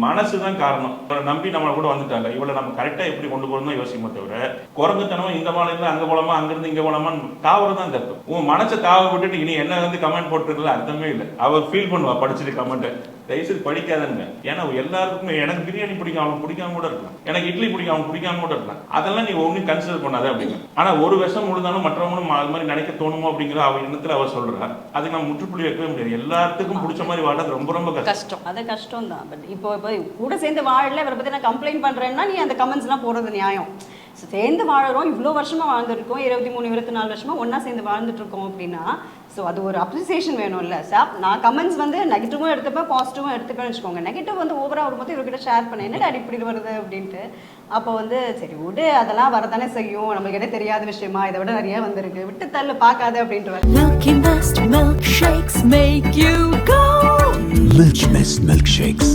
மனசுதான் காரணம். நம்பி நம்மளை கூட வந்துட்டாங்க, இவளை நம்ம கரெக்டா எப்படி கொண்டு போறோம் தான் யோசிக்குமே தவிர குரங்குத்தனமா இந்த மாநில அங்க போலாமா அங்கிருந்து இங்க போலாமா தாவறதான் தப்பு. உன் மனசை தாவ விட்டுட்டு இனி என்ன வந்து கமெண்ட் போட்டுருக்கல அர்த்தமே இல்லை. அவர் ஃபீல் பண்ணுவா படிச்சுட்டு கமெண்ட் தயவுசெய்து படிக்காதங்க. ஏன்னா எல்லாருக்குமே எனக்கு பிரியாணி பிடிக்கும், அவனுக்கு பிடிக்காம கூட இருக்கலாம், எனக்கு இட்லி பிடிக்கும், அவனுக்கு பிடிக்காம கூட இருக்கலாம். அதெல்லாம் நீ ஒன்னும் கன்சிடர் பண்ணாத அப்படின்னு. ஆனா ஒரு விஷம் முழுதாலும் மற்றவங்களும் அது மாதிரி நினைக்க தோணுமோ அப்படிங்கிற அவ எண்ணத்துல அவர் சொல்றா. அதுக்கு நம்ம முற்றுப்புள்ளி வைக்கவே முடியாது. எல்லாத்துக்கும் பிடிச்ச மாதிரி வாழ்றது ரொம்ப ரொம்ப கஷ்டம். அது கஷ்டம் தான். பட் இப்போ கூட சேர்ந்து வாழல, இவரை பத்தி நான் கம்ப்ளைண்ட் பண்றேன்னா நீ அந்த கமெண்ட்ஸ் எல்லாம் போடுறது நியாயம். சேர்ந்து வாழறோம், இவ்வளோ வருஷமா வாழ்ந்துருக்கோம், 23 24 வருஷமா ஒன்னா சேர்ந்து வாழ்ந்துட்டு இருக்கோம் அப்படின்னா ஸோ அது ஒரு அப்ரிசியேஷன் வேணும்ல. சார் நான் கமெண்ட்ஸ் வந்து நெகட்டிவும் எடுத்துப்பேன், பாசிட்டிவும் எடுத்துப்பேன்னு வச்சுக்கோங்க. நெகட்டிவ் வந்து ஓவராக வரும்போது இவர்கிட்ட ஷேர் பண்ணேன், என்ன இப்படி வருது அப்படின்ட்டு. அப்போ வந்து சரி விடு, அதெல்லாம் வரதானே செய்யும், நம்மளுக்கு என்ன தெரியாத விஷயமா, இதை விட நிறைய வந்திருக்கு, விட்டு தள்ளு பார்க்காத அப்படின்ட்டு. Milky Mist milkshakes make you go. Milky Mist milkshakes.